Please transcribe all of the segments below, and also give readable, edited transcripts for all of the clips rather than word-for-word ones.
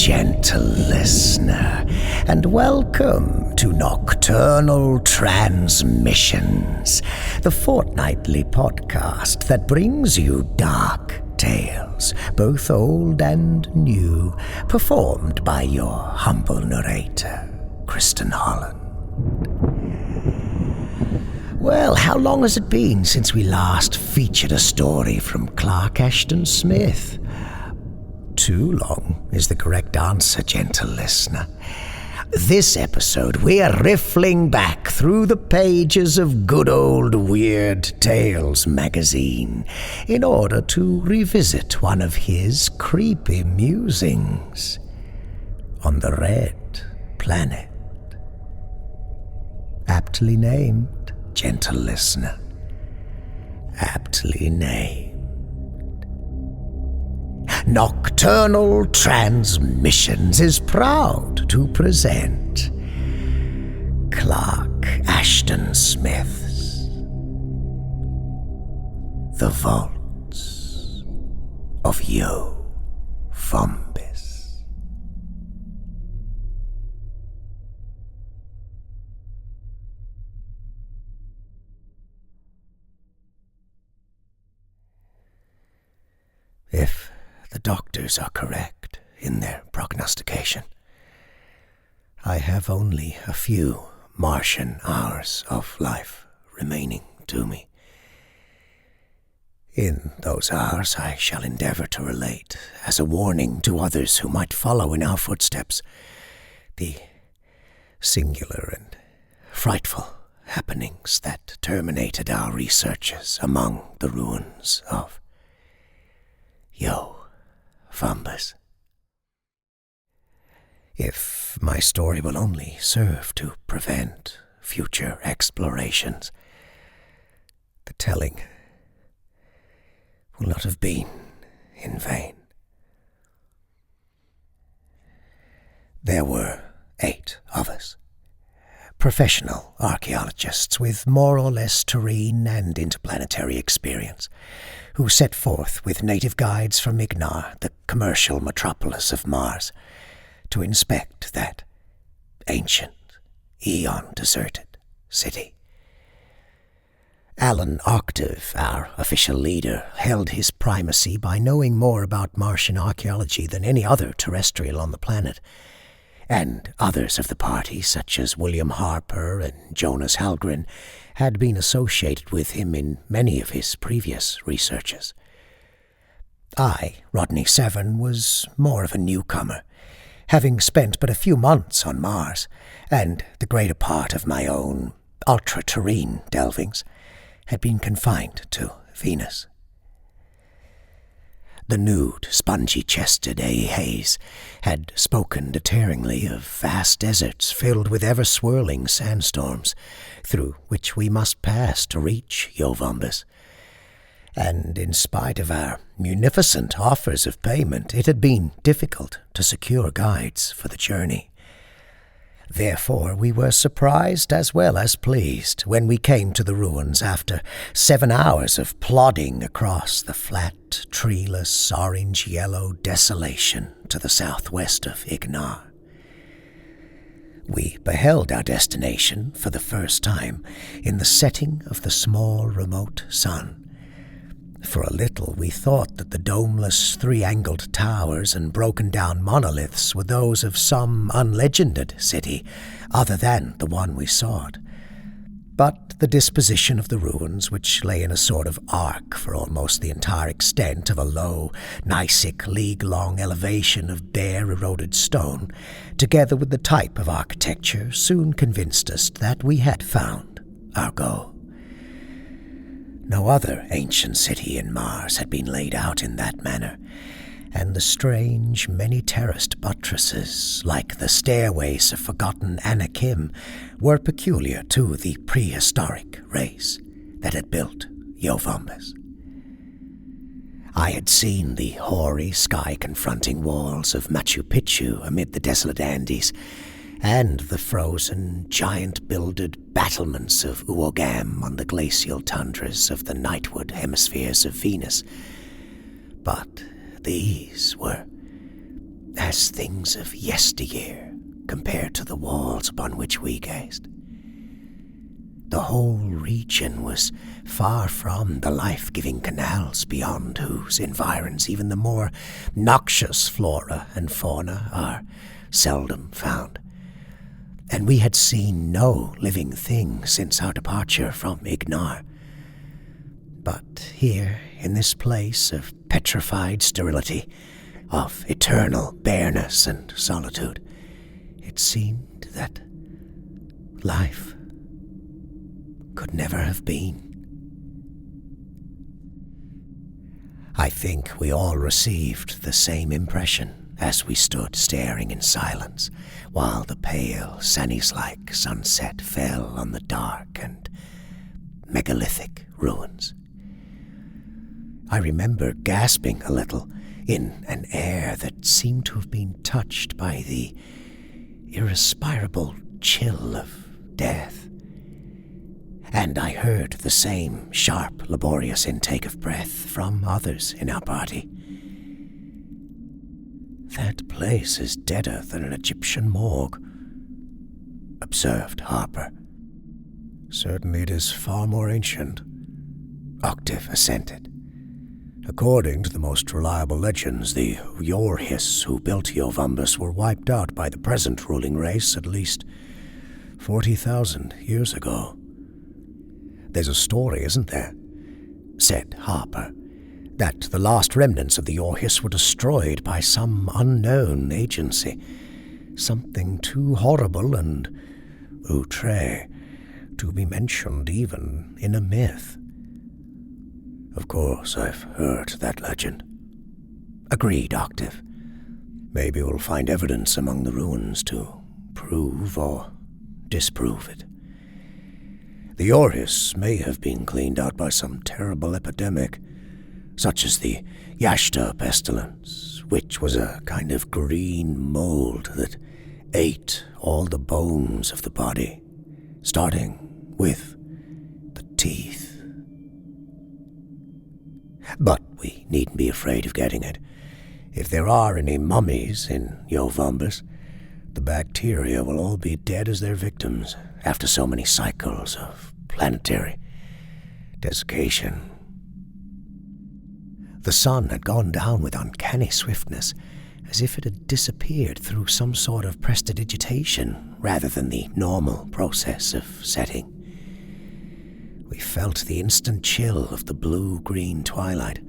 gentle listener, and welcome to Nocturnal Transmissions, the fortnightly podcast that brings you dark tales, both old and new, performed by your humble narrator, Kristin Holland. Well, how long has it been since we last featured a story from Clerk Ashton Smith? Too long is the correct answer, gentle listener. This episode, we are riffling back through the pages of good old Weird Tales magazine in order to revisit one of his creepy musings on the Red Planet. Aptly named, gentle listener. Aptly named. Nocturnal Transmissions is proud to present Clerk Ashton Smith's The Vaults of Yoh-Vombis. If the doctors are correct in their prognostication, I have only a few Martian hours of life remaining to me. In those hours I shall endeavor to relate, as a warning to others who might follow in our footsteps, the singular and frightful happenings that terminated our researches among the ruins of Yoh-Vombis. If my story will only serve to prevent future explorations, the telling will not have been in vain. There were 8 of us, professional archaeologists with more or less terrene and interplanetary experience, who set forth with native guides from Ignar, the commercial metropolis of Mars, to inspect that ancient, eon-deserted city. Alan Octave, our official leader, held his primacy by knowing more about Martian archaeology than any other terrestrial on the planet, and others of the party, such as William Harper and Jonas Hallgren, had been associated with him in many of his previous researches. I, Rodney Severn, was more of a newcomer, having spent but a few months on Mars, and the greater part of my own ultra-terrene delvings had been confined to Venus. The nude, spongy-chested A. Hayes had spoken deterringly of vast deserts filled with ever-swirling sandstorms, through which we must pass to reach Yoh-Vombis. And in spite of our munificent offers of payment, it had been difficult to secure guides for the journey. Therefore, we were surprised as well as pleased when we came to the ruins after 7 hours of plodding across the flat, treeless, orange-yellow desolation to the southwest of Ignar. We beheld our destination for the first time in the setting of the small, remote sun. For a little we thought that the domeless, three-angled towers and broken-down monoliths were those of some unlegended city, other than the one we sought. But the disposition of the ruins, which lay in a sort of arc for almost the entire extent of a low, Nysic league-long elevation of bare, eroded stone, together with the type of architecture, soon convinced us that we had found our goal. No other ancient city in Mars had been laid out in that manner, and the strange, many-terraced buttresses, like the stairways of forgotten Anakim, were peculiar to the prehistoric race that had built Yoh-Vombis. I had seen the hoary, sky-confronting walls of Machu Picchu amid the desolate Andes, and the frozen, giant-builded battlements of Uogam on the glacial tundras of the nightward hemispheres of Venus. But these were as things of yesteryear compared to the walls upon which we gazed. The whole region was far from the life-giving canals beyond whose environs even the more noxious flora and fauna are seldom found. And we had seen no living thing since our departure from Ignar. But here, in this place of petrified sterility, of eternal bareness and solitude, it seemed that life could never have been. I think we all received the same impression as we stood staring in silence while the pale, Sannies-like sunset fell on the dark and megalithic ruins. I remember gasping a little in an air that seemed to have been touched by the irrespirable chill of death. And I heard the same sharp, laborious intake of breath from others in our party. "That place is deader than an Egyptian morgue," observed Harper. "Certainly it is far more ancient," Octave assented. "According to the most reliable legends, the Yoh-Hiss who built Yoh-Vombis were wiped out by the present ruling race at least 40,000 years ago." "There's a story, isn't there?" said Harper, "that the last remnants of the Yoh-Hiss were destroyed by some unknown agency, something too horrible and outre to be mentioned even in a myth." "Of course, I've heard that legend," agreed Octave. "Maybe we'll find evidence among the ruins to prove or disprove it. The Yoh-Hiss may have been cleaned out by some terrible epidemic, such as the Yashta pestilence, which was a kind of green mold that ate all the bones of the body, starting with the teeth. But we needn't be afraid of getting it. If there are any mummies in Yoh-Vombis, the bacteria will all be dead as their victims after so many cycles of planetary desiccation." The sun had gone down with uncanny swiftness, as if it had disappeared through some sort of prestidigitation rather than the normal process of setting. We felt the instant chill of the blue-green twilight,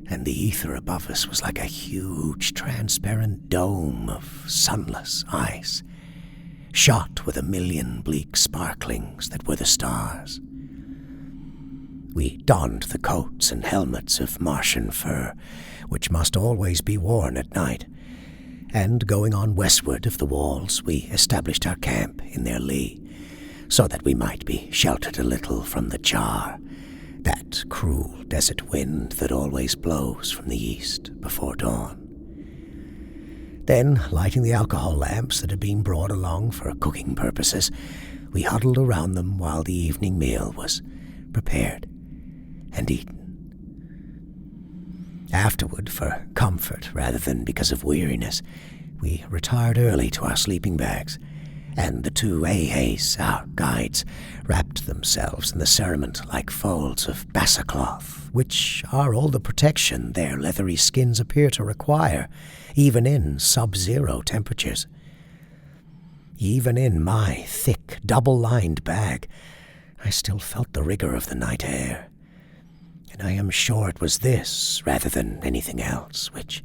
and the ether above us was like a huge transparent dome of sunless ice, shot with a million bleak sparklings that were the stars. We donned the coats and helmets of Martian fur, which must always be worn at night, and going on westward of the walls, we established our camp in their lee, so that we might be sheltered a little from the jar, that cruel desert wind that always blows from the east before dawn. Then, lighting the alcohol lamps that had been brought along for cooking purposes, we huddled around them while the evening meal was prepared and eaten. Afterward, for comfort rather than because of weariness, we retired early to our sleeping bags, and the two Ahas, our guides, wrapped themselves in the cerement-like folds of bassa cloth, which are all the protection their leathery skins appear to require, even in sub-zero temperatures. Even in my thick, double-lined bag, I still felt the rigor of the night air, and I am sure it was this, rather than anything else, which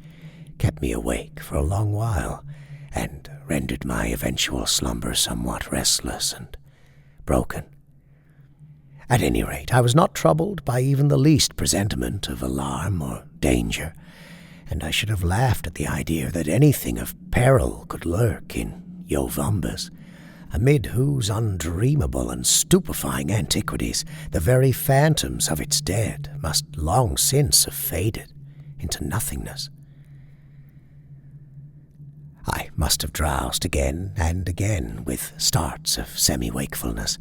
kept me awake for a long while, and rendered my eventual slumber somewhat restless and broken. At any rate, I was not troubled by even the least presentiment of alarm or danger, and I should have laughed at the idea that anything of peril could lurk in Yoh-Vombis, amid whose undreamable and stupefying antiquities the very phantoms of its dead must long since have faded into nothingness. I must have drowsed again and again with starts of semi-wakefulness,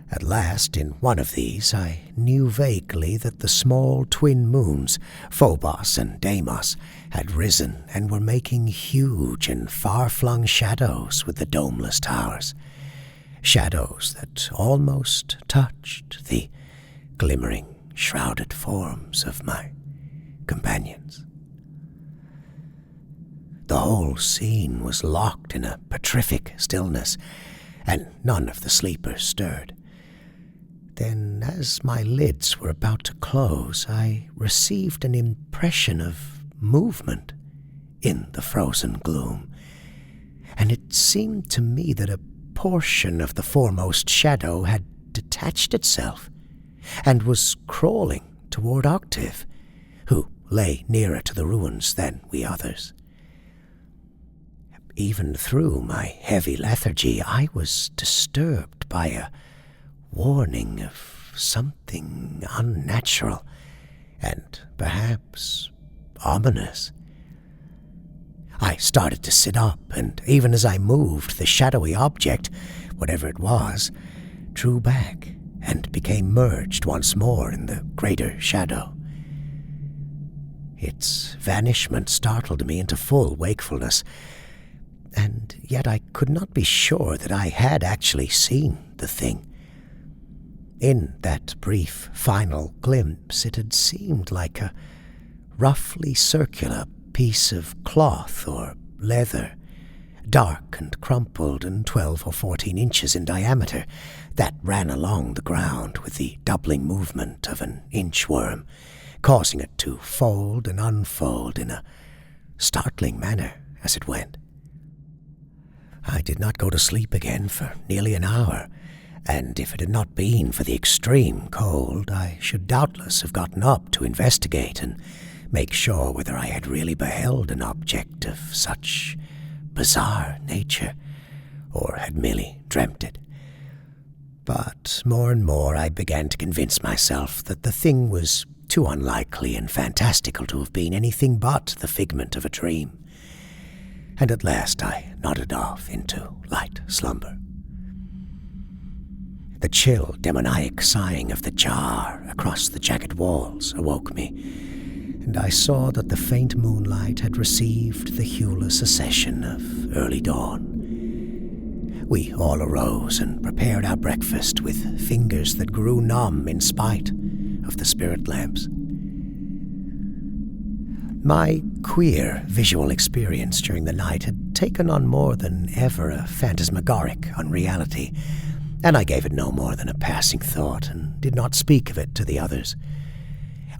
At last, in one of these, I knew vaguely that the small twin moons, Phobos and Deimos, had risen and were making huge and far-flung shadows with the domeless towers. Shadows that almost touched the glimmering, shrouded forms of my companions. The whole scene was locked in a petrific stillness, and none of the sleepers stirred. Then, as my lids were about to close, I received an impression of movement in the frozen gloom, and it seemed to me that a portion of the foremost shadow had detached itself and was crawling toward Octave, who lay nearer to the ruins than we others. Even through my heavy lethargy, I was disturbed by a warning of something unnatural and perhaps ominous. I started to sit up, and even as I moved, the shadowy object, whatever it was, drew back and became merged once more in the greater shadow. Its vanishment startled me into full wakefulness, and yet I could not be sure that I had actually seen the thing. In that brief, final glimpse, it had seemed like a roughly circular piece of cloth or leather, dark and crumpled and 12 or 14 inches in diameter, that ran along the ground with the doubling movement of an inchworm, causing it to fold and unfold in a startling manner as it went. I did not go to sleep again for nearly an hour, and if it had not been for the extreme cold, I should doubtless have gotten up to investigate and make sure whether I had really beheld an object of such bizarre nature, or had merely dreamt it. But more and more I began to convince myself that the thing was too unlikely and fantastical to have been anything but the figment of a dream, and at last I nodded off into light slumber. The chill, demoniac sighing of the jar across the jagged walls awoke me, and I saw that the faint moonlight had received the hueless accession of early dawn. We all arose and prepared our breakfast with fingers that grew numb in spite of the spirit lamps. My queer visual experience during the night had taken on more than ever a phantasmagoric unreality, and I gave it no more than a passing thought and did not speak of it to the others.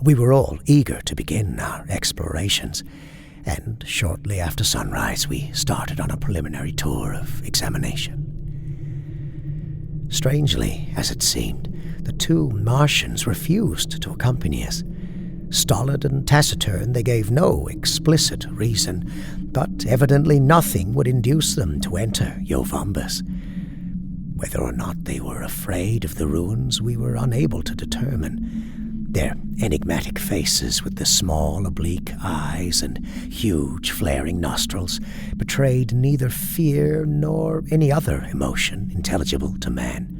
We were all eager to begin our explorations, and shortly after sunrise we started on a preliminary tour of examination. Strangely, as it seemed, the two Martians refused to accompany us. Stolid and taciturn, they gave no explicit reason, but evidently nothing would induce them to enter Yoh-Vombis. Whether or not they were afraid of the ruins, we were unable to determine. Their enigmatic faces with the small oblique eyes and huge flaring nostrils betrayed neither fear nor any other emotion intelligible to man.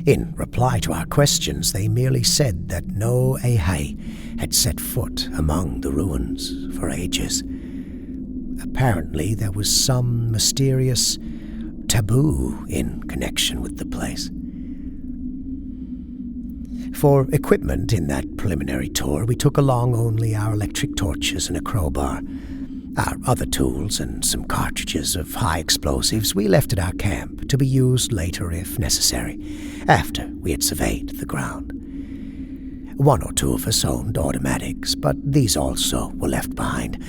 In reply to our questions, they merely said that no Ahai had set foot among the ruins for ages. Apparently there was some mysterious taboo in connection with the place. For equipment in that preliminary tour, we took along only our electric torches and a crowbar. Our other tools and some cartridges of high explosives we left at our camp to be used later if necessary, after we had surveyed the ground. One or two of us owned automatics, but these also were left behind,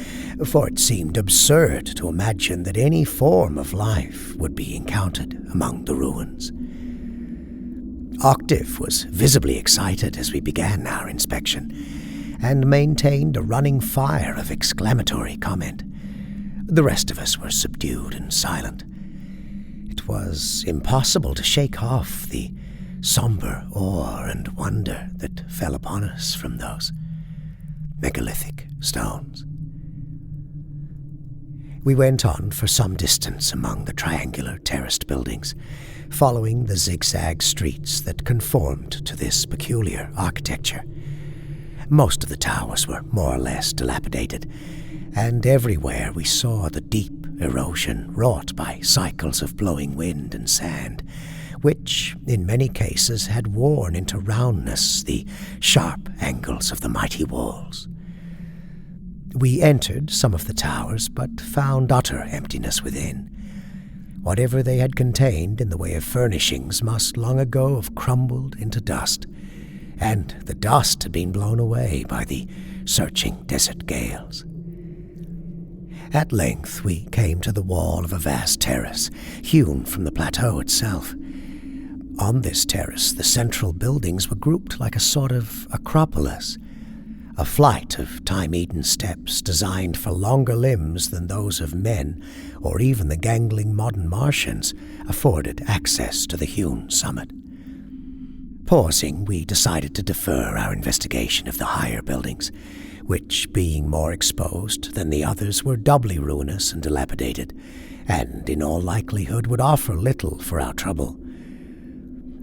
for it seemed absurd to imagine that any form of life would be encountered among the ruins. Octave was visibly excited as we began our inspection, and maintained a running fire of exclamatory comment. The rest of us were subdued and silent. It was impossible to shake off the somber awe and wonder that fell upon us from those megalithic stones. We went on for some distance among the triangular terraced buildings, following the zigzag streets that conformed to this peculiar architecture. Most of the towers were more or less dilapidated, and everywhere we saw the deep erosion wrought by cycles of blowing wind and sand, which, in many cases, had worn into roundness the sharp angles of the mighty walls. We entered some of the towers, but found utter emptiness within. Whatever they had contained in the way of furnishings must long ago have crumbled into dust, and the dust had been blown away by the searching desert gales. At length we came to the wall of a vast terrace, hewn from the plateau itself. On this terrace, the central buildings were grouped like a sort of acropolis, a flight of time-eaten steps designed for longer limbs than those of men or even the gangling modern Martians afforded access to the hewn summit. Pausing, we decided to defer our investigation of the higher buildings, which, being more exposed than the others, were doubly ruinous and dilapidated, and in all likelihood would offer little for our trouble.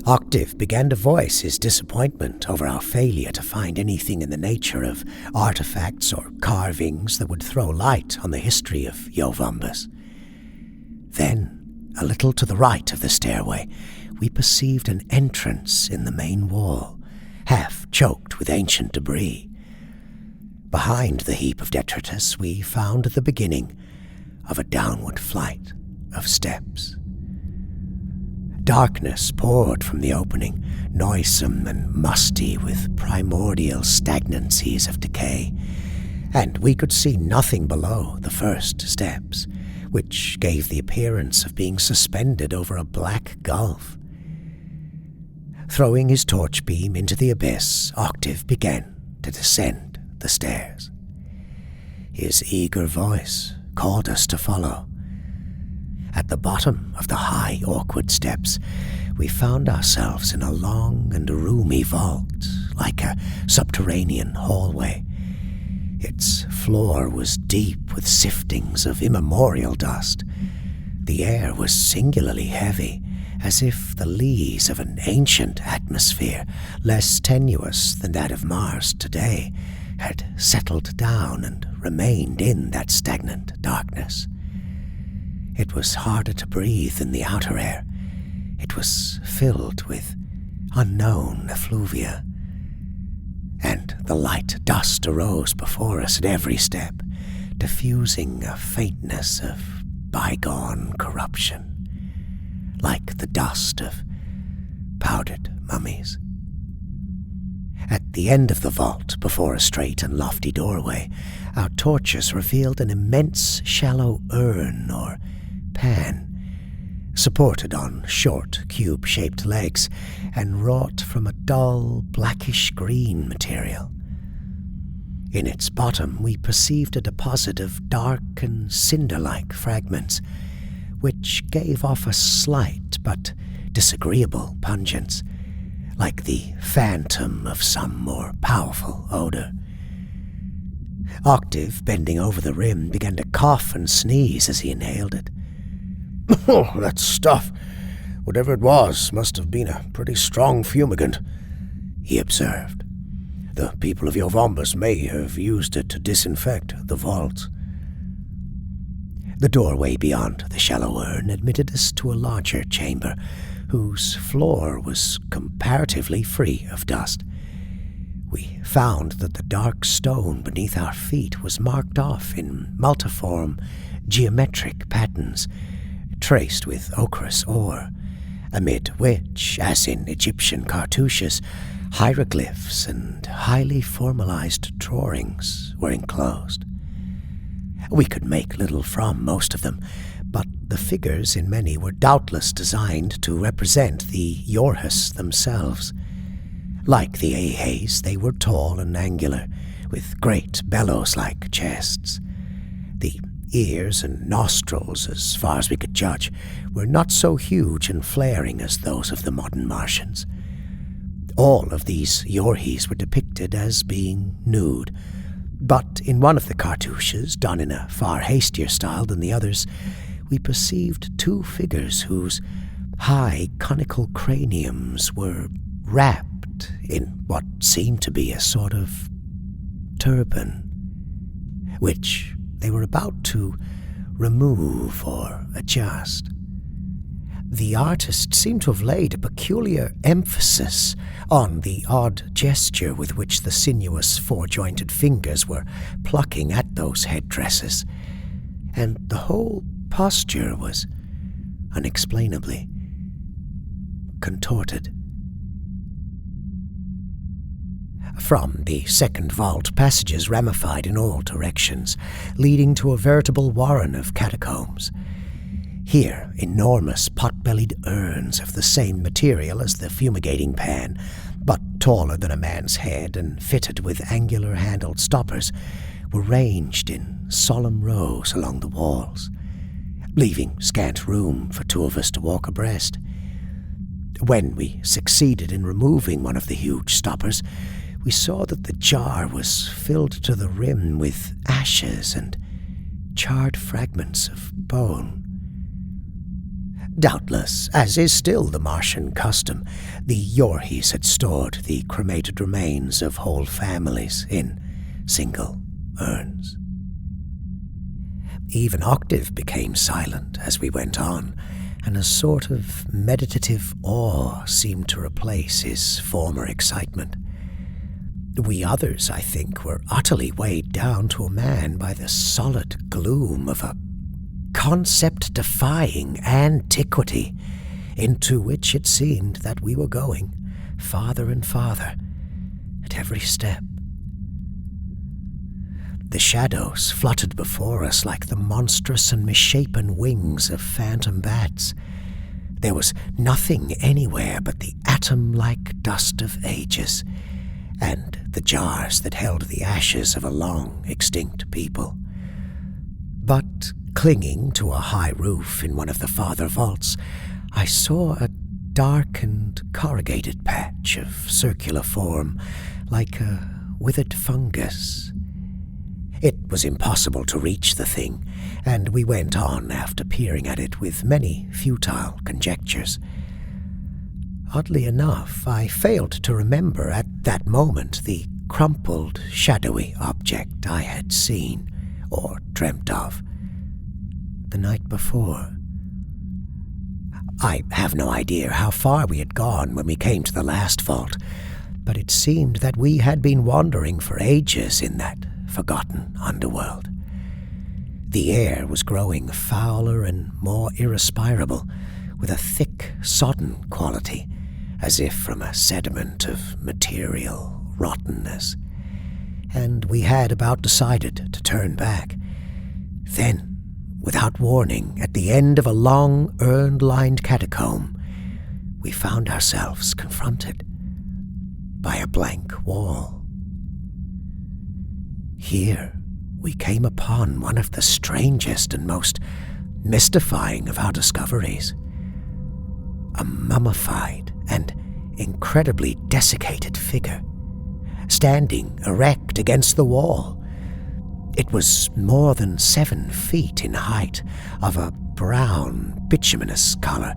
Octave began to voice his disappointment over our failure to find anything in the nature of artifacts or carvings that would throw light on the history of Yoh-Vombis. Then, a little to the right of the stairway, we perceived an entrance in the main wall, half choked with ancient debris. Behind the heap of detritus, we found the beginning of a downward flight of steps. Darkness poured from the opening, noisome and musty with primordial stagnancies of decay, and we could see nothing below the first steps, which gave the appearance of being suspended over a black gulf. Throwing his torch beam into the abyss, Octave began to descend the stairs. His eager voice called us to follow. At the bottom of the high, awkward steps, we found ourselves in a long and roomy vault, like a subterranean hallway. Its floor was deep with siftings of immemorial dust. The air was singularly heavy, as if the lees of an ancient atmosphere, less tenuous than that of Mars today, had settled down and remained in that stagnant darkness. It was harder to breathe than the outer air. It was filled with unknown effluvia. And the light dust arose before us at every step, diffusing a faintness of bygone corruption, like the dust of powdered mummies. At the end of the vault, before a straight and lofty doorway, our torches revealed an immense shallow urn or pan, supported on short, cube-shaped legs and wrought from a dull, blackish-green material. In its bottom we perceived a deposit of dark and cinder-like fragments, which gave off a slight but disagreeable pungence, like the phantom of some more powerful odor. Octave, bending over the rim, began to cough and sneeze as he inhaled it. Oh, that stuff, whatever it was, must have been a pretty strong fumigant, he observed. The people of Yoh-Vombis may have used it to disinfect the vaults. The doorway beyond the shallow urn admitted us to a larger chamber, whose floor was comparatively free of dust. We found that the dark stone beneath our feet was marked off in multiform, geometric patterns, traced with ochreous ore, amid which, as in Egyptian cartouches, hieroglyphs and highly formalized drawings were enclosed. We could make little from most of them, but the figures in many were doubtless designed to represent the Yorhis themselves. Like the Ahais, they were tall and angular, with great bellows-like chests. The ears and nostrils, as far as we could judge, were not so huge and flaring as those of the modern Martians. All of these Yorhis were depicted as being nude, but in one of the cartouches, done in a far hastier style than the others, we perceived two figures whose high conical craniums were wrapped in what seemed to be a sort of turban, which they were about to remove or adjust. The artist seemed to have laid a peculiar emphasis on the odd gesture with which the sinuous four-jointed fingers were plucking at those headdresses, and the whole posture was unexplainably contorted. From the second vault, passages ramified in all directions, leading to a veritable warren of catacombs. Here, enormous pot-bellied urns of the same material as the fumigating pan, but taller than a man's head and fitted with angular-handled stoppers, were ranged in solemn rows along the walls, leaving scant room for two of us to walk abreast. When we succeeded in removing one of the huge stoppers, we saw that the jar was filled to the rim with ashes and charred fragments of bone. Doubtless, as is still the Martian custom, the Yoh-Vombis had stored the cremated remains of whole families in single urns. Even Octave became silent as we went on, and a sort of meditative awe seemed to replace his former excitement. We others, I think, were utterly weighed down to a man by the solid gloom of a concept-defying antiquity into which it seemed that we were going farther and farther at every step. The shadows fluttered before us like the monstrous and misshapen wings of phantom bats. There was nothing anywhere but the atom-like dust of ages, and the jars that held the ashes of a long-extinct people. But clinging to a high roof in one of the farther vaults, I saw a darkened, corrugated patch of circular form, like a withered fungus. It was impossible to reach the thing, and we went on after peering at it with many futile conjectures. Oddly enough, I failed to remember at that moment the crumpled, shadowy object I had seen, or dreamt of, the night before. I have no idea how far we had gone when we came to the last vault, but it seemed that we had been wandering for ages in that forgotten underworld. The air was growing fouler and more irrespirable, with a thick, sodden quality, as if from a sediment of material rottenness, and we had about decided to turn back. Then, without warning, at the end of a long, urn-lined catacomb, we found ourselves confronted by a blank wall. Here we came upon one of the strangest and most mystifying of our discoveries. A mummified and incredibly desiccated figure, standing erect against the wall. It was more than 7 feet in height, of a brown, bituminous color,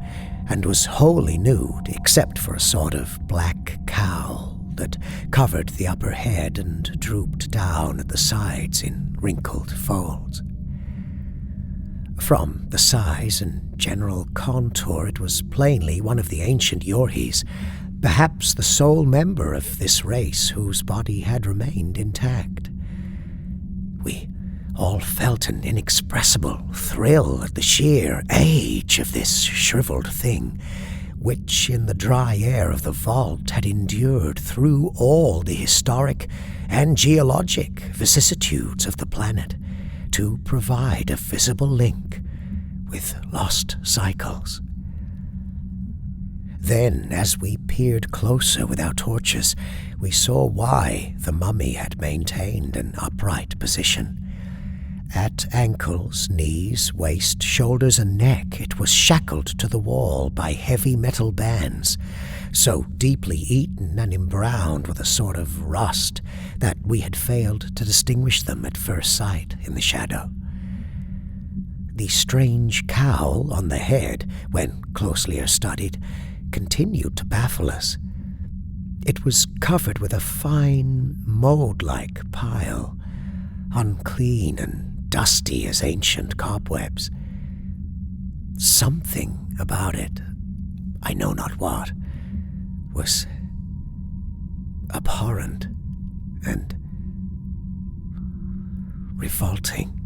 and was wholly nude except for a sort of black cowl that covered the upper head and drooped down at the sides in wrinkled folds. From the size and general contour, it was plainly one of the ancient Yoh-Vombis, perhaps the sole member of this race whose body had remained intact. We all felt an inexpressible thrill at the sheer age of this shriveled thing, which in the dry air of the vault had endured through all the historic and geologic vicissitudes of the planet to provide a visible link with lost cycles. Then, as we peered closer with our torches, we saw why the mummy had maintained an upright position. At ankles, knees, waist, shoulders, and neck, it was shackled to the wall by heavy metal bands, so deeply eaten and embrowned with a sort of rust that we had failed to distinguish them at first sight in the shadow. the strange cowl on the head, when closely studied, continued to baffle us. It was covered with a fine, mold-like pile, unclean and dusty as ancient cobwebs. Something about it, I know not what, was abhorrent and revolting.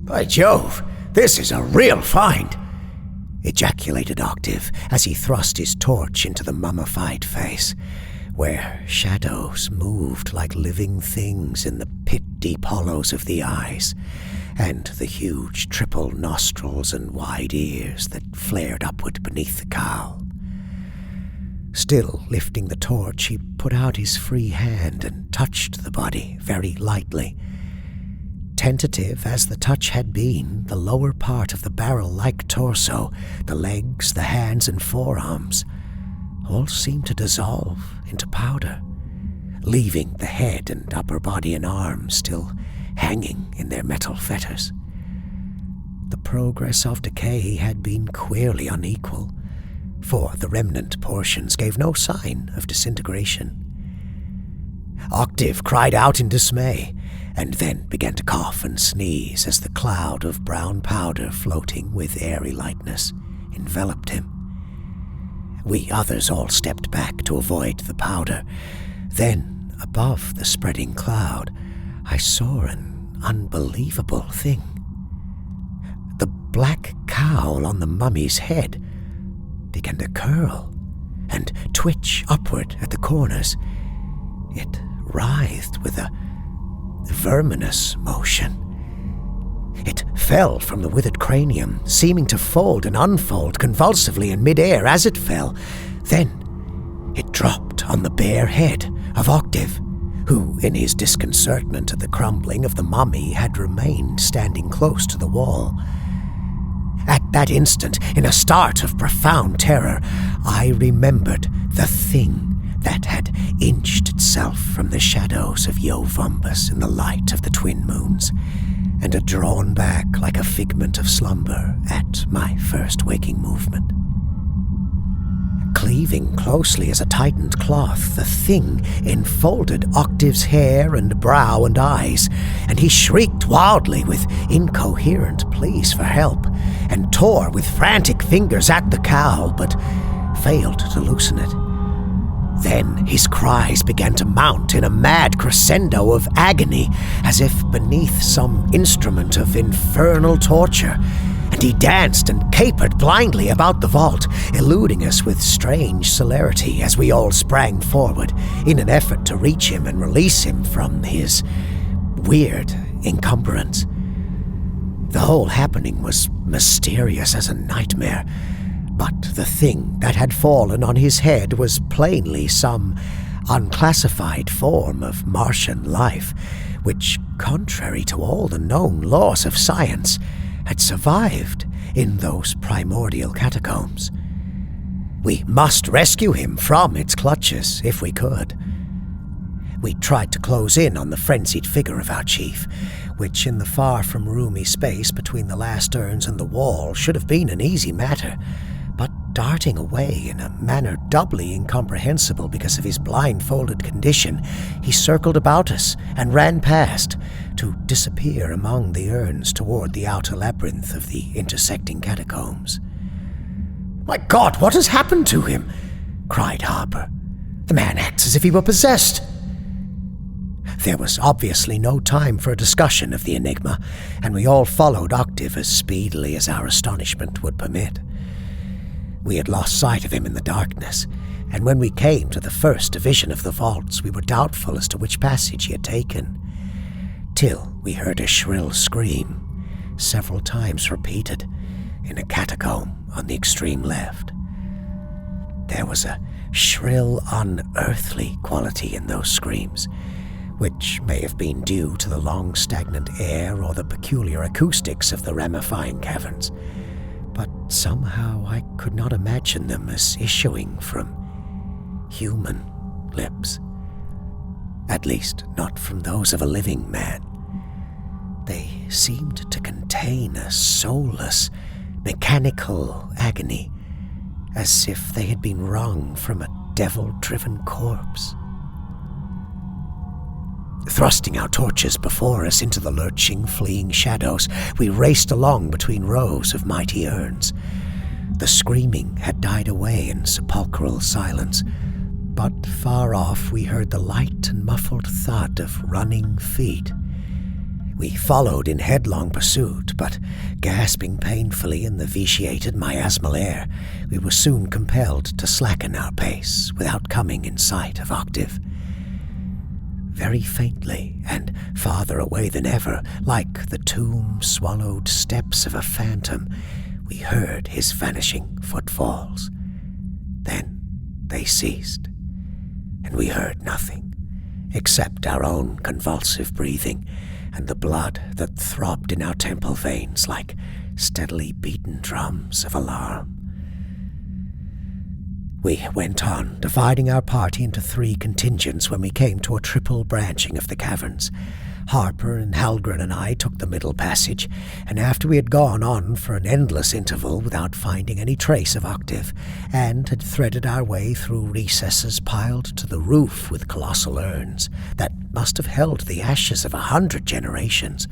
By Jove, this is a real find, ejaculated Octave as he thrust his torch into the mummified face, where shadows moved like living things in the pit-deep hollows of the eyes, and the huge triple nostrils and wide ears that flared upward beneath the cowl. Still lifting the torch, he put out his free hand and touched the body very lightly. Tentative as the touch had been, the lower part of the barrel-like torso, the legs, the hands and forearms, all seemed to dissolve into powder, leaving the head and upper body and arms still hanging in their metal fetters. The progress of decay had been queerly unequal, for the remnant portions gave no sign of disintegration. Octave cried out in dismay, and then began to cough and sneeze as the cloud of brown powder floating with airy lightness enveloped him. We others all stepped back to avoid the powder. Then, above the spreading cloud, I saw an unbelievable thing. The black cowl on the mummy's head began to curl and twitch upward at the corners. It writhed with a verminous motion. It fell from the withered cranium, seeming to fold and unfold convulsively in mid-air as it fell. Then it dropped on the bare head of Octave, who, in his disconcertment at the crumbling of the mummy, had remained standing close to the wall. At that instant, in a start of profound terror, I remembered the thing that had inched itself from the shadows of Yoh-Vombis in the light of the twin moons, and had drawn back like a figment of slumber at my first waking movement. Cleaving closely as a tightened cloth, the thing enfolded Octave's hair and brow and eyes, and he shrieked wildly with incoherent pleas for help, and tore with frantic fingers at the cowl, but failed to loosen it. Then his cries began to mount in a mad crescendo of agony, as if beneath some instrument of infernal torture, and he danced and capered blindly about the vault, eluding us with strange celerity as we all sprang forward in an effort to reach him and release him from his weird encumbrance. The whole happening was mysterious as a nightmare, but the thing that had fallen on his head was plainly some unclassified form of Martian life, which, contrary to all the known laws of science, had survived in those primordial catacombs. We must rescue him from its clutches if we could. We tried to close in on the frenzied figure of our chief, which in the far from roomy space between the last urns and the wall should have been an easy matter, but darting away in a manner doubly incomprehensible because of his blindfolded condition, he circled about us and ran past, to disappear among the urns toward the outer labyrinth of the intersecting catacombs. "My God, what has happened to him?" cried Harper. "The man acts as if he were possessed." There was obviously no time for a discussion of the enigma, and we all followed Octave as speedily as our astonishment would permit. We had lost sight of him in the darkness, and when we came to the first division of the vaults, we were doubtful as to which passage he had taken, till we heard a shrill scream, several times repeated, in a catacomb on the extreme left. There was a shrill, unearthly quality in those screams, which may have been due to the long stagnant air or the peculiar acoustics of the ramifying caverns, but somehow I could not imagine them as issuing from human lips. At least, not from those of a living man. They seemed to contain a soulless, mechanical agony, as if they had been wrung from a devil-driven corpse. Thrusting our torches before us into the lurching, fleeing shadows, we raced along between rows of mighty urns. The screaming had died away in sepulchral silence, but far off we heard the light and muffled thud of running feet. We followed in headlong pursuit, but gasping painfully in the vitiated miasmal air, we were soon compelled to slacken our pace without coming in sight of Octave. Very faintly, and farther away than ever, like the tomb-swallowed steps of a phantom, we heard his vanishing footfalls. Then they ceased, and we heard nothing, except our own convulsive breathing and the blood that throbbed in our temple veins like steadily beaten drums of alarm. We went on, dividing our party into 3 contingents when we came to a triple branching of the caverns. Harper and Halgren and I took the middle passage, and after we had gone on for an endless interval without finding any trace of Octave, and had threaded our way through recesses piled to the roof with colossal urns that must have held the ashes of 100 generations,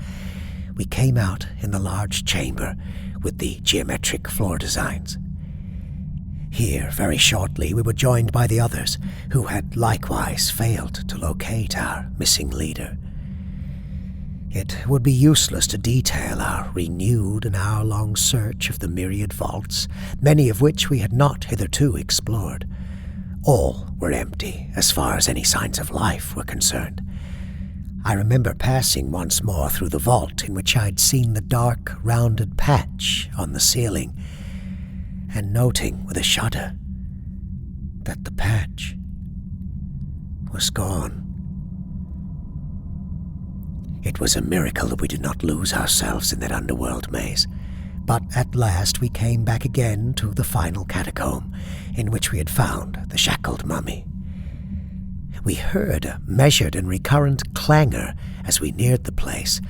we came out in the large chamber with the geometric floor designs. Here, very shortly, we were joined by the others, who had likewise failed to locate our missing leader. It would be useless to detail our renewed and hour-long search of the myriad vaults, many of which we had not hitherto explored. All were empty as far as any signs of life were concerned. I remember passing once more through the vault in which I'd seen the dark, rounded patch on the ceiling, and noting with a shudder that the patch was gone. It was a miracle that we did not lose ourselves in that underworld maze, but at last we came back again to the final catacomb, in which we had found the shackled mummy. We heard a measured and recurrent clangor as we neared the place,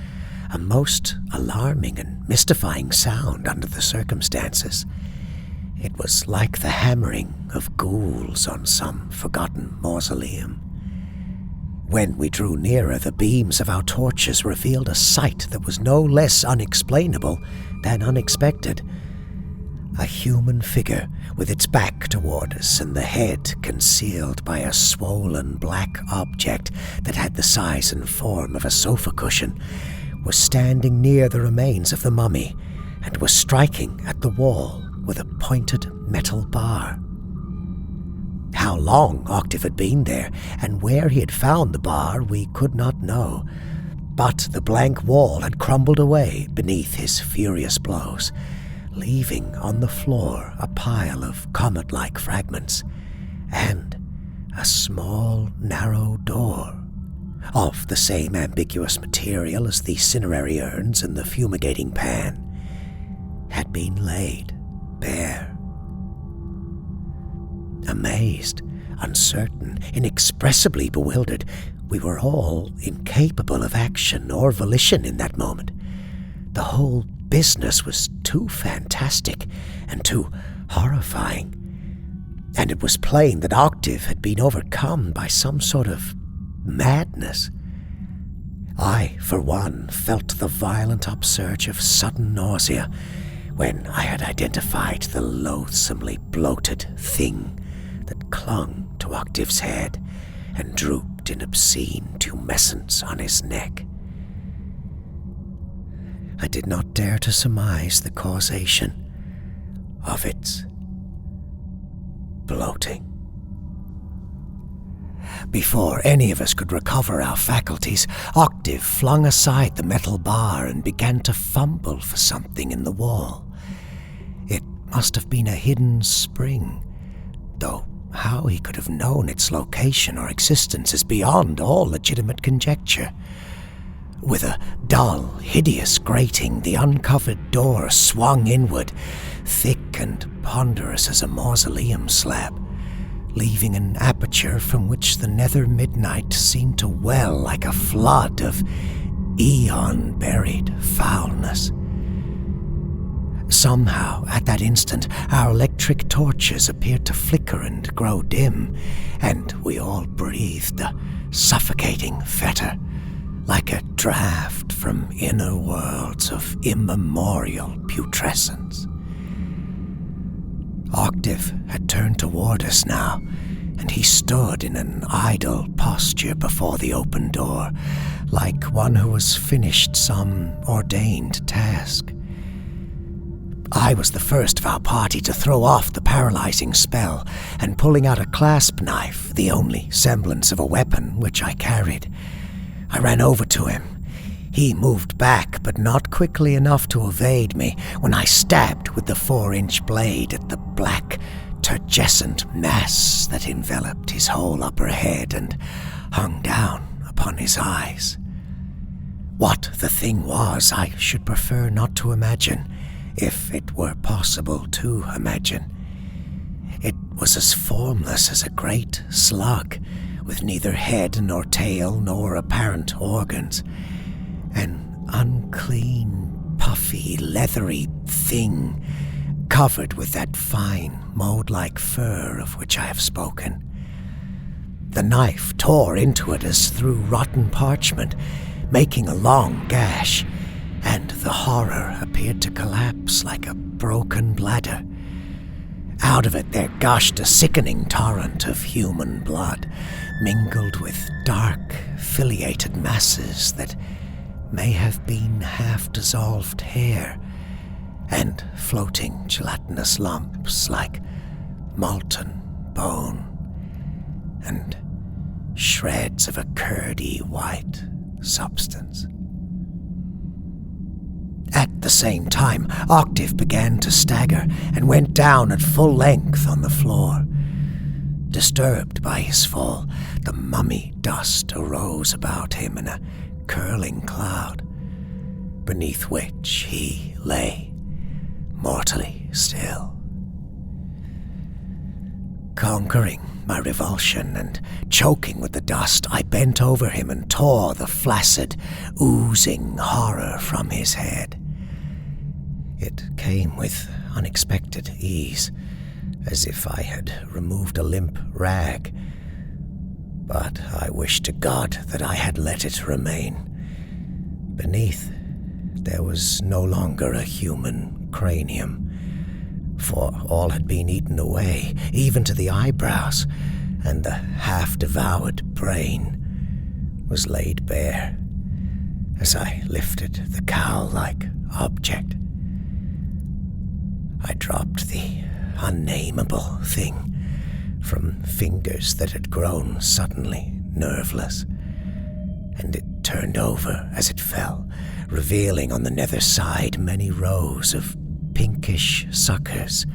a most alarming and mystifying sound under the circumstances. It was like the hammering of ghouls on some forgotten mausoleum. When we drew nearer, the beams of our torches revealed a sight that was no less unexplainable than unexpected. A human figure with its back toward us and the head concealed by a swollen black object that had the size and form of a sofa cushion was standing near the remains of the mummy and was striking at the wall with a pointed metal bar. How long Octave had been there, and where he had found the bar, we could not know, but the blank wall had crumbled away beneath his furious blows, leaving on the floor a pile of comet-like fragments, and a small, narrow door, of the same ambiguous material as the cinerary urns and the fumigating pan, had been laid bare. Amazed, uncertain, inexpressibly bewildered, we were all incapable of action or volition in that moment. The whole business was too fantastic and too horrifying, and it was plain that Octave had been overcome by some sort of madness. I, for one, felt the violent upsurge of sudden nausea when I had identified the loathsomely bloated thing that clung to Octave's head and drooped in obscene tumescence on his neck. I did not dare to surmise the causation of its bloating. Before any of us could recover our faculties, Octave flung aside the metal bar and began to fumble for something in the wall. It must have been a hidden spring, though how he could have known its location or existence is beyond all legitimate conjecture. With a dull, hideous grating, the uncovered door swung inward, thick and ponderous as a mausoleum slab, leaving an aperture from which the nether midnight seemed to well like a flood of eon-buried foulness. Somehow, at that instant, our electric torches appeared to flicker and grow dim, and we all breathed a suffocating fetor, like a draught from inner worlds of immemorial putrescence. Octave had turned toward us now, and he stood in an idle posture before the open door, like one who has finished some ordained task. I was the first of our party to throw off the paralyzing spell, and pulling out a clasp knife, the only semblance of a weapon which I carried, I ran over to him. He moved back, but not quickly enough to evade me, when I stabbed with the 4-inch blade at the black, turgescent mass that enveloped his whole upper head and hung down upon his eyes. What the thing was, I should prefer not to imagine, if it were possible to imagine. It was as formless as a great slug, with neither head nor tail nor apparent organs. An unclean, puffy, leathery thing, covered with that fine, mold-like fur of which I have spoken. The knife tore into it as through rotten parchment, making a long gash, and the horror appeared to collapse like a broken bladder. Out of it there gushed a sickening torrent of human blood, mingled with dark, filiated masses that may have been half-dissolved hair, and floating gelatinous lumps like molten bone, and shreds of a curdy white substance. At the same time, Octave began to stagger and went down at full length on the floor. Disturbed by his fall, the mummy dust arose about him in a curling cloud, beneath which he lay, mortally still. Conquering my revulsion and choking with the dust, I bent over him and tore the flaccid, oozing horror from his head. It came with unexpected ease, as if I had removed a limp rag, but I wish to God that I had let it remain. Beneath, there was no longer a human cranium, for all had been eaten away, even to the eyebrows, and the half-devoured brain was laid bare as I lifted the cowl-like object. I dropped the unnameable thing from fingers that had grown suddenly nerveless, and it turned over as it fell, revealing on the nether side many rows of pinkish suckers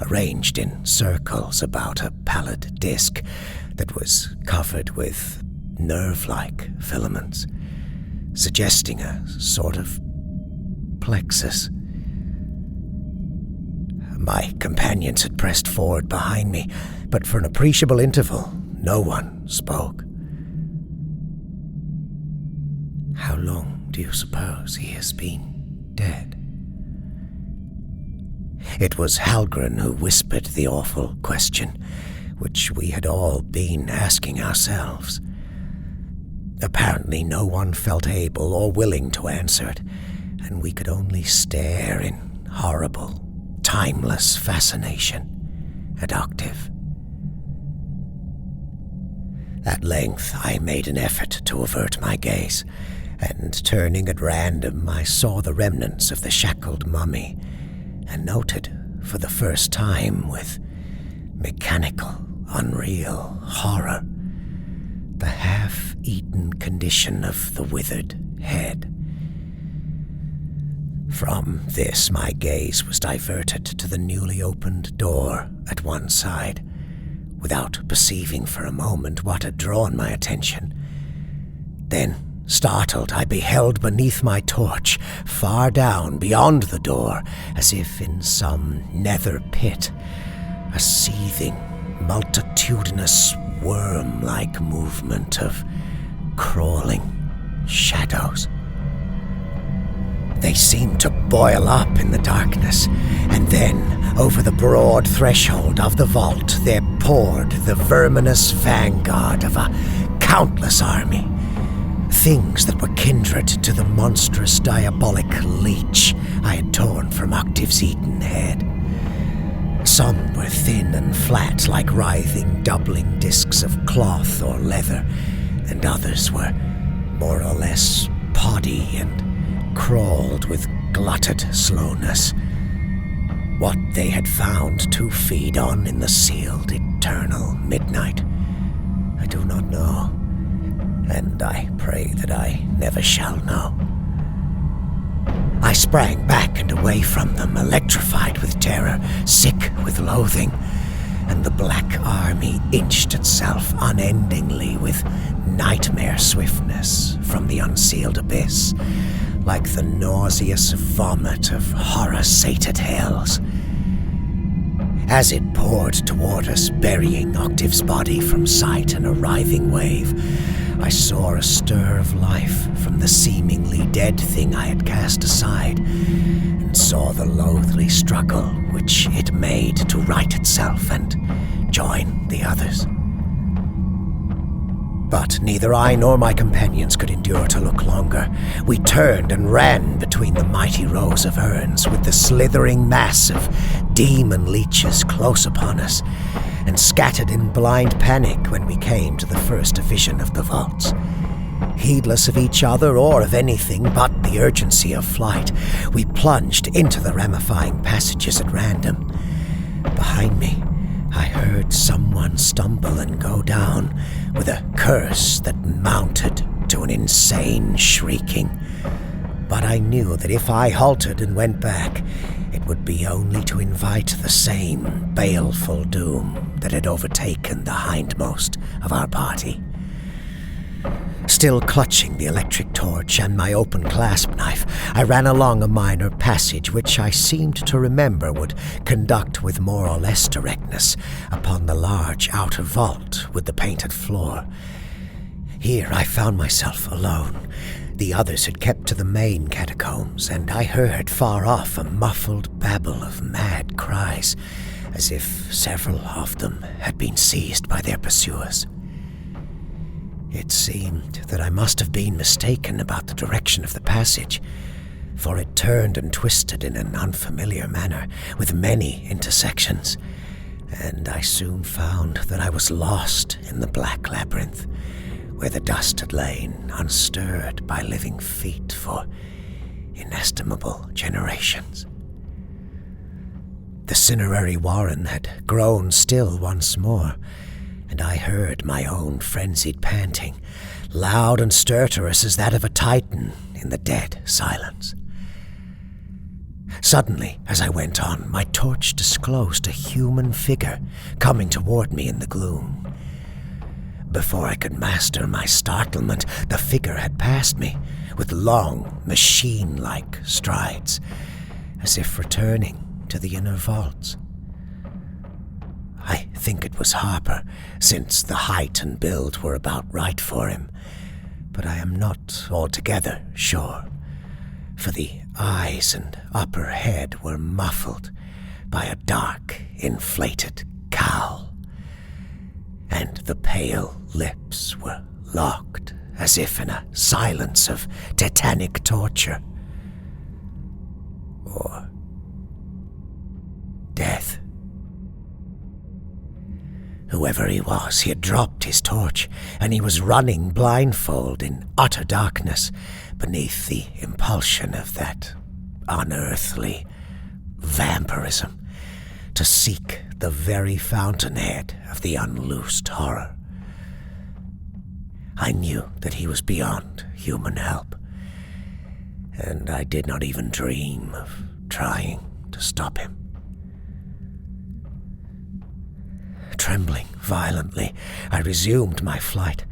arranged in circles about a pallid disc that was covered with nerve-like filaments, suggesting a sort of plexus. My companions had pressed forward behind me, but for an appreciable interval, no one spoke. How long do you suppose he has been dead? It was Halgren who whispered the awful question, which we had all been asking ourselves. Apparently no one felt able or willing to answer it, and we could only stare in horrible, timeless fascination at Octave. At length I made an effort to avert my gaze, and turning at random I saw the remnants of the shackled mummy, and noted for the first time with mechanical, unreal horror the half-eaten condition of the withered head. From this my gaze was diverted to the newly opened door at one side, without perceiving for a moment what had drawn my attention. Then, startled, I beheld beneath my torch, far down beyond the door, as if in some nether pit, a seething, multitudinous worm-like movement of crawling shadows. They seemed to boil up in the darkness, and then, over the broad threshold of the vault, there poured the verminous vanguard of a countless army. Things that were kindred to the monstrous diabolic leech I had torn from Octave's eaten head. Some were thin and flat like writhing, doubling discs of cloth or leather, and others were more or less poddy and crawled with glutted slowness. What they had found to feed on in the sealed eternal midnight, I do not know, and I pray that I never shall know. I sprang back and away from them, electrified with terror, sick with loathing, and the black army inched itself unendingly with nightmare swiftness from the unsealed abyss, like the nauseous vomit of horror-sated hells. As it poured toward us, burying Octave's body from sight in a writhing wave, I saw a stir of life from the seemingly dead thing I had cast aside, and saw the loathly struggle which it made to right itself and join the others. But neither I nor my companions could endure to look longer. We turned and ran between the mighty rows of urns, with the slithering mass of demon leeches close upon us, and scattered in blind panic when we came to the first division of the vaults. Heedless of each other or of anything but the urgency of flight, we plunged into the ramifying passages at random. Behind me, I heard someone stumble and go down, with a curse that mounted to an insane shrieking. But I knew that if I halted and went back, it would be only to invite the same baleful doom that had overtaken the hindmost of our party. Still clutching the electric torch and my open clasp knife, I ran along a minor passage which I seemed to remember would conduct with more or less directness upon the large outer vault with the painted floor. Here I found myself alone. The others had kept to the main catacombs, and I heard far off a muffled babble of mad cries, as if several of them had been seized by their pursuers. It seemed that I must have been mistaken about the direction of the passage, for it turned and twisted in an unfamiliar manner, with many intersections, and I soon found that I was lost in the black labyrinth, where the dust had lain unstirred by living feet for inestimable generations. The cinerary warren had grown still once more, and I heard my own frenzied panting, loud and stertorous as that of a titan in the dead silence. Suddenly, as I went on, my torch disclosed a human figure coming toward me in the gloom. Before I could master my startlement, the figure had passed me, with long, machine-like strides, as if returning to the inner vaults. I think it was Harper, since the height and build were about right for him, but I am not altogether sure, for the eyes and upper head were muffled by a dark, inflated cowl, and the pale lips were locked as if in a silence of tetanic torture, or death. Whoever he was, he had dropped his torch, and he was running blindfold in utter darkness beneath the impulsion of that unearthly vampirism to seek the very fountainhead of the unloosed horror. I knew that he was beyond human help, and I did not even dream of trying to stop him. Trembling violently, I resumed my flight,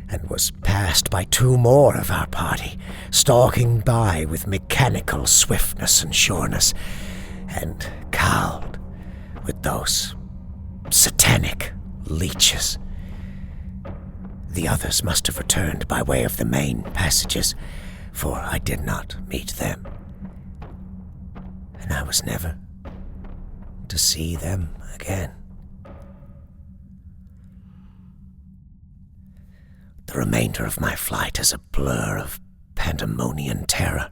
and was passed by two more of our party, stalking by with mechanical swiftness and sureness, and cowled with those satanic leeches. The others must have returned by way of the main passages, for I did not meet them. and I was never to see them again. The remainder of my flight is a blur of pandemonium terror.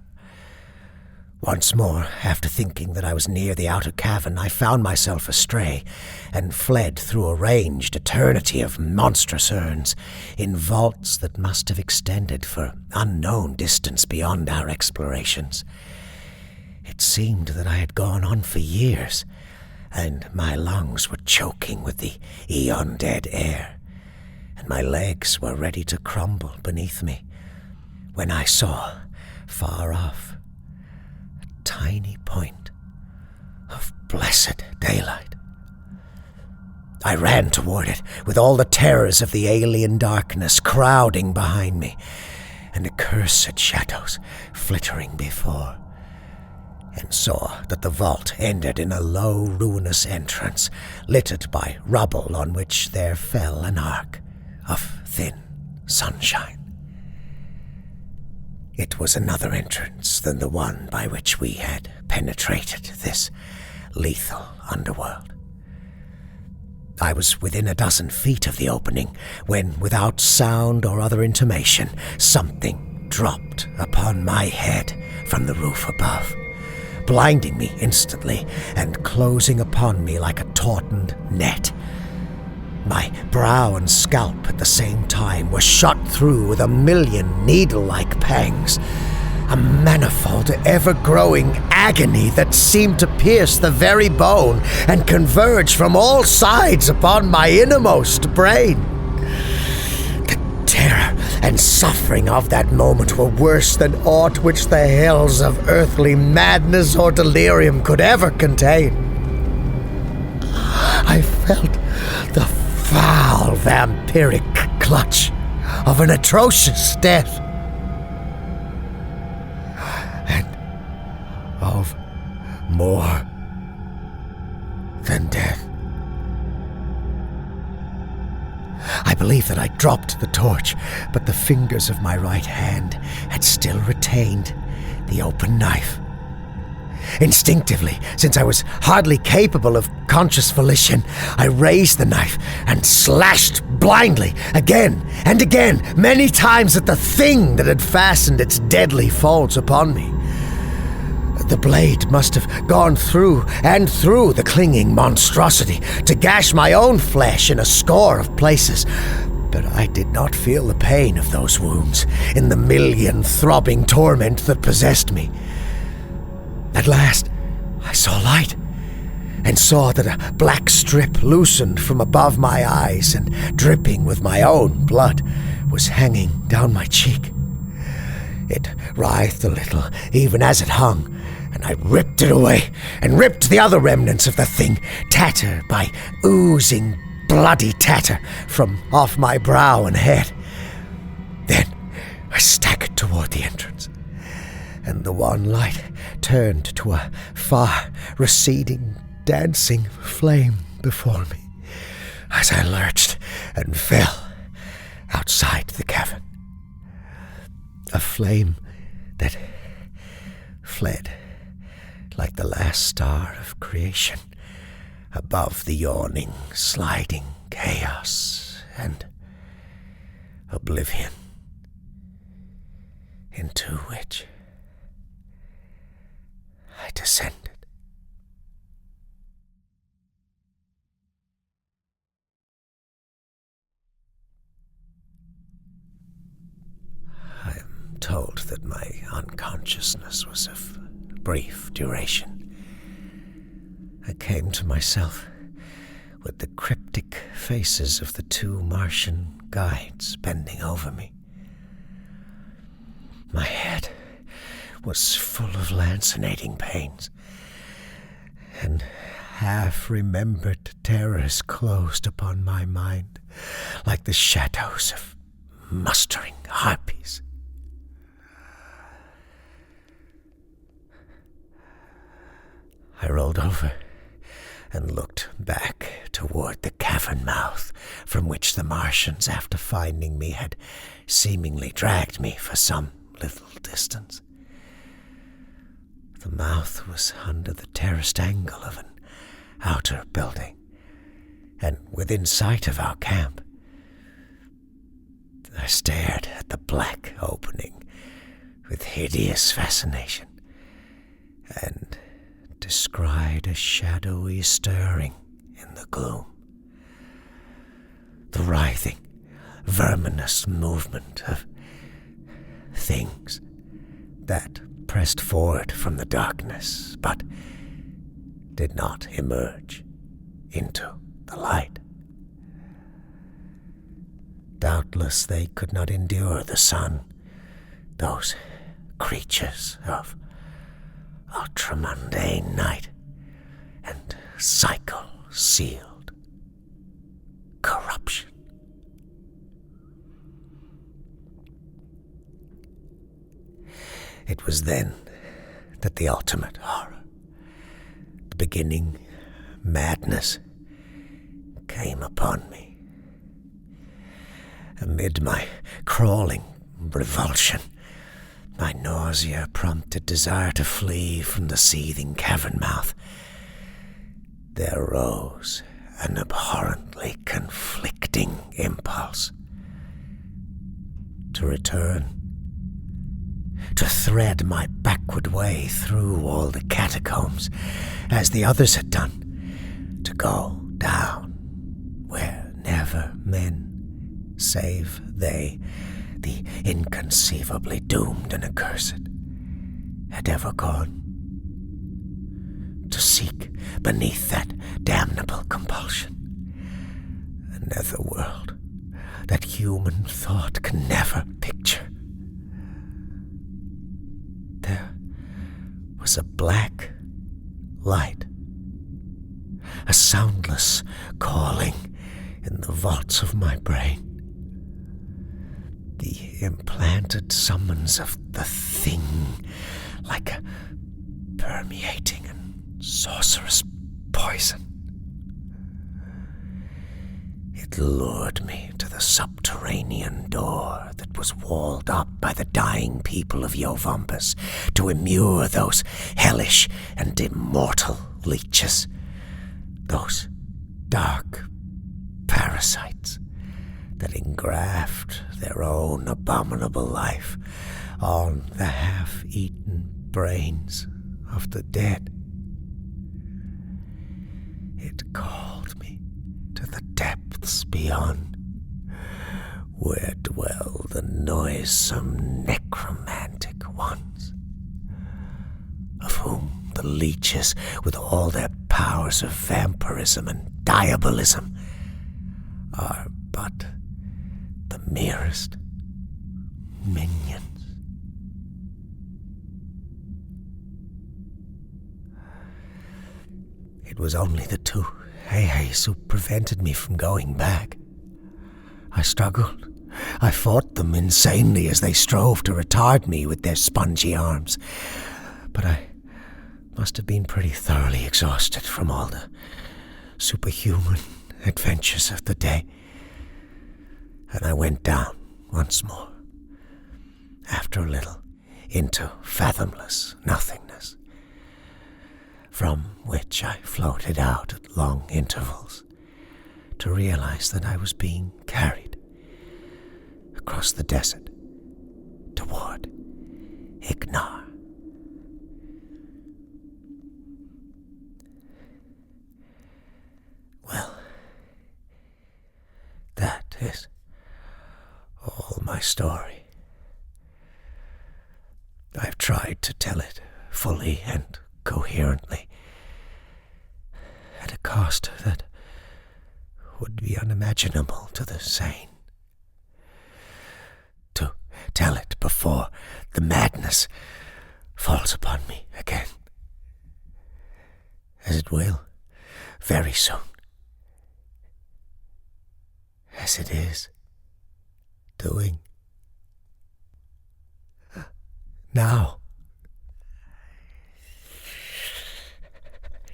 Once more, after thinking that I was near the outer cavern, I found myself astray and fled through a ranged eternity of monstrous urns in vaults that must have extended for unknown distance beyond our explorations. It seemed that I had gone on for years, and my lungs were choking with the eon-dead air, and my legs were ready to crumble beneath me, when I saw, far off, a tiny point of blessed daylight. I ran toward it, with all the terrors of the alien darkness crowding behind me, and accursed shadows flittering before, and saw that the vault ended in a low, ruinous entrance, littered by rubble on which there fell an arc of thin sunshine. It was another entrance than the one by which we had penetrated this lethal underworld. I was within a dozen feet of the opening when, without sound or other intimation, something dropped upon my head from the roof above, blinding me instantly and closing upon me like a tautened net. My brow and scalp at the same time were shot through with a million needle-like pangs, a manifold, ever-growing agony that seemed to pierce the very bone and converge from all sides upon my innermost brain. The terror and suffering of that moment were worse than aught which the hells of earthly madness or delirium could ever contain. I felt the foul vampiric clutch of an atrocious death, and of more than death. I believe that I dropped the torch, but the fingers of my right hand had still retained the open knife. Instinctively, since I was hardly capable of conscious volition, I raised the knife and slashed blindly, again and again, many times at the thing that had fastened its deadly folds upon me. The blade must have gone through and through the clinging monstrosity to gash my own flesh in a score of places, but I did not feel the pain of those wounds in the million throbbing torment that possessed me. At last, I saw light, and saw that a black strip loosened from above my eyes and, dripping with my own blood, was hanging down my cheek. It writhed a little, even as it hung, and I ripped it away, and ripped the other remnants of the thing, tatter by oozing bloody tatter, from off my brow and head. Then I staggered toward the entrance, and the wan light turned to a far receding, dancing flame before me as I lurched and fell outside the cavern. A flame that fled like the last star of creation above the yawning, sliding chaos and oblivion into which I descended. I am told that my unconsciousness was of brief duration. I came to myself with the cryptic faces of the two Martian guides bending over me. My head was full of lancinating pains, and half-remembered terrors closed upon my mind like the shadows of mustering harpies. I rolled over and looked back toward the cavern mouth from which the Martians, after finding me, had seemingly dragged me for some little distance. The mouth was under the terraced angle of an outer building, and within sight of our camp. I stared at the black opening with hideous fascination, and descried a shadowy stirring in the gloom. The writhing, verminous movement of things that pressed forward from the darkness, but did not emerge into the light. Doubtless they could not endure the sun, those creatures of ultramundane night and cycle-sealed corruption. It was then that the ultimate horror, the beginning madness, came upon me. Amid my crawling revulsion, my nausea-prompted desire to flee from the seething cavern mouth, there rose an abhorrently conflicting impulse to return, to thread my backward way through all the catacombs, as the others had done, to go down where never men, save they, the inconceivably doomed and accursed, had ever gone. To seek beneath that damnable compulsion a netherworld that human thought can never picture. There was a black light, a soundless calling in the vaults of my brain. The implanted summons of the thing, like a permeating and sorcerous poison. It lured me to the subterranean door that was walled up by the dying people of Yoh-Vombis to immure those hellish and immortal leeches, those dark parasites that engraft their own abominable life on the half-eaten brains of the dead. It called me to the depths beyond, where dwell the noisome necromantic ones, of whom the leeches, with all their powers of vampirism and diabolism, are but the merest minions. It was only the two Heihei's who prevented me from going back. I struggled. I fought them insanely as they strove to retard me with their spongy arms. But I must have been pretty thoroughly exhausted from all the superhuman adventures of the day. And I went down once more, after a little, into fathomless nothingness, from which I floated out at long intervals to realize that I was being carried across the desert toward Ignar. Well, that is all my story. I've tried to tell it fully and coherently, at a cost that would be unimaginable to the sane. To tell it before the madness falls upon me again, as it will very soon, as it is doing now.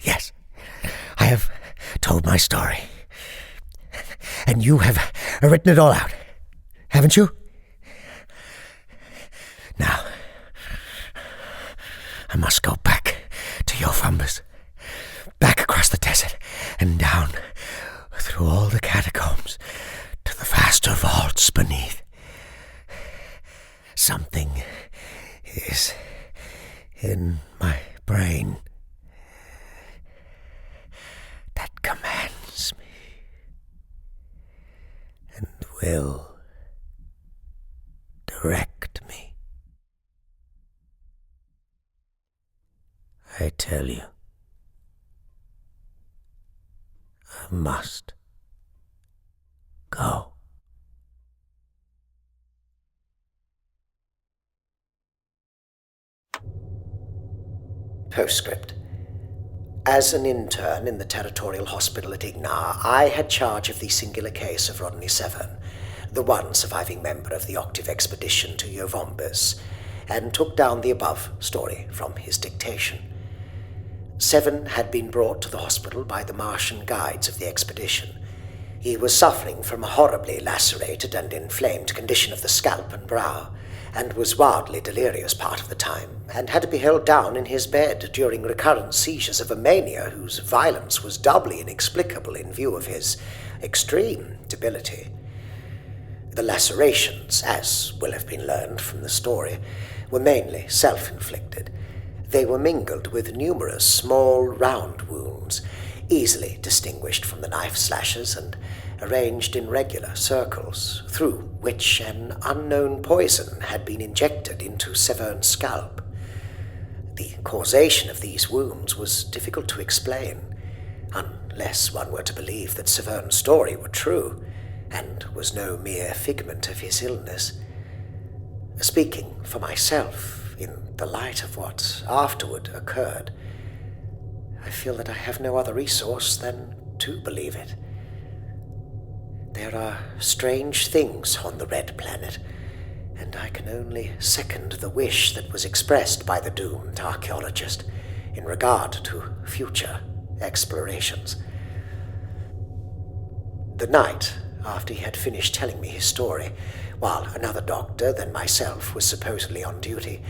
Yes, I have told my story, and you have written it all out, haven't you? Now, I must go back to Yoh-Vombis, back across the desert, and down through all the catacombs to the vaster vaults beneath. Something is in my brain that commands me and will direct me. I tell you, I must go. Postscript. As an intern in the Territorial Hospital at Ignar, I had charge of the singular case of Rodney Severn, the one surviving member of the Octave expedition to Yoh-Vombis, and took down the above story from his dictation. Severn had been brought to the hospital by the Martian guides of the expedition. He was suffering from a horribly lacerated and inflamed condition of the scalp and brow, and was wildly delirious part of the time, and had to be held down in his bed during recurrent seizures of a mania whose violence was doubly inexplicable in view of his extreme debility. The lacerations, as will have been learned from the story, were mainly self-inflicted. They were mingled with numerous small round wounds, easily distinguished from the knife slashes and arranged in regular circles, through which an unknown poison had been injected into Severn's scalp. The causation of these wounds was difficult to explain, unless one were to believe that Severn's story were true, and was no mere figment of his illness. Speaking for myself, in the light of what afterward occurred, I feel that I have no other resource than to believe it. There are strange things on the Red Planet, and I can only second the wish that was expressed by the doomed archaeologist in regard to future explorations. The night after he had finished telling me his story, while another doctor than myself was supposedly on duty,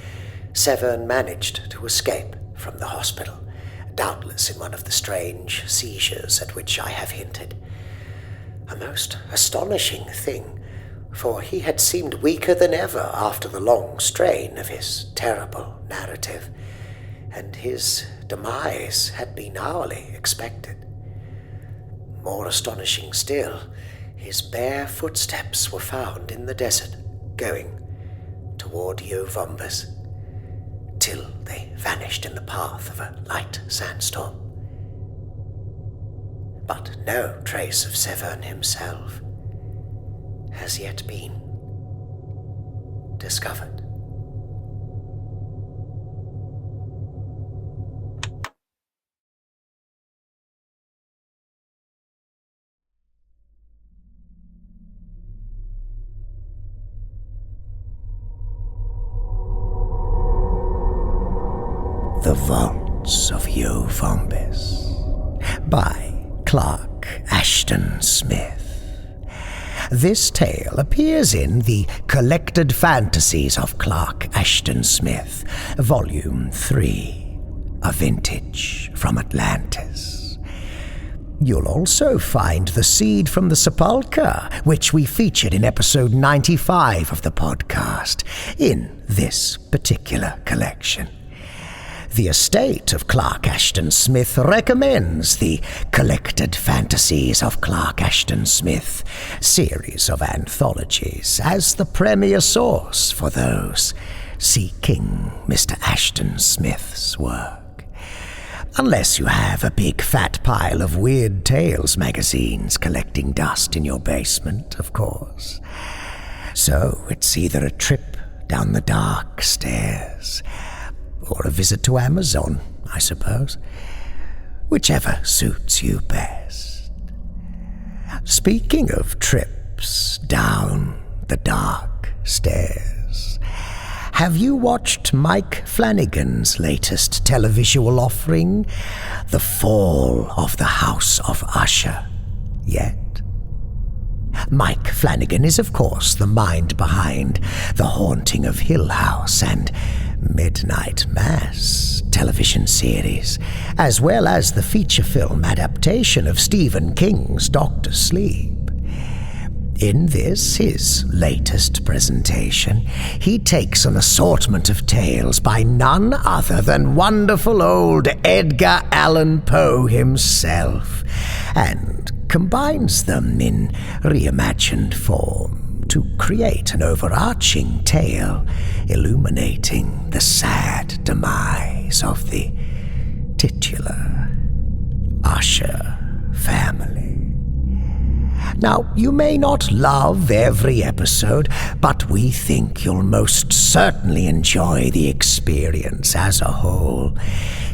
Severn managed to escape from the hospital, doubtless in one of the strange seizures at which I have hinted. A most astonishing thing, for he had seemed weaker than ever after the long strain of his terrible narrative, and his demise had been hourly expected. More astonishing still, his bare footsteps were found in the desert, going toward Yoh-Vombis, till they vanished in the path of a light sandstorm. But no trace of Severn himself has yet been discovered. The Vaults of Yoh-Vombis by Clark Ashton Smith. This tale appears in the Collected Fantasies of Clark Ashton Smith, Volume 3, A Vintage from Atlantis. You'll also find The Seed from the Sepulchre, which we featured in episode 95 of the podcast, in this particular collection. The estate of Clark Ashton Smith recommends the Collected Fantasies of Clark Ashton Smith series of anthologies as the premier source for those seeking Mr. Ashton Smith's work. Unless you have a big fat pile of Weird Tales magazines collecting dust in your basement, of course. So it's either a trip down the dark stairs, or a visit to Amazon, I suppose. Whichever suits you best. Speaking of trips down the dark stairs, have you watched Mike Flanagan's latest televisual offering, The Fall of the House of Usher, yet? Mike Flanagan is, of course, the mind behind The Haunting of Hill House and Midnight Mass television series, as well as the feature film adaptation of Stephen King's Dr. Sleep. In this, his latest presentation, he takes an assortment of tales by none other than wonderful old Edgar Allan Poe himself, and combines them in reimagined form to create an overarching tale illuminating the sad demise of the titular Usher family. Now, you may not love every episode, but we think you'll most certainly enjoy the experience as a whole.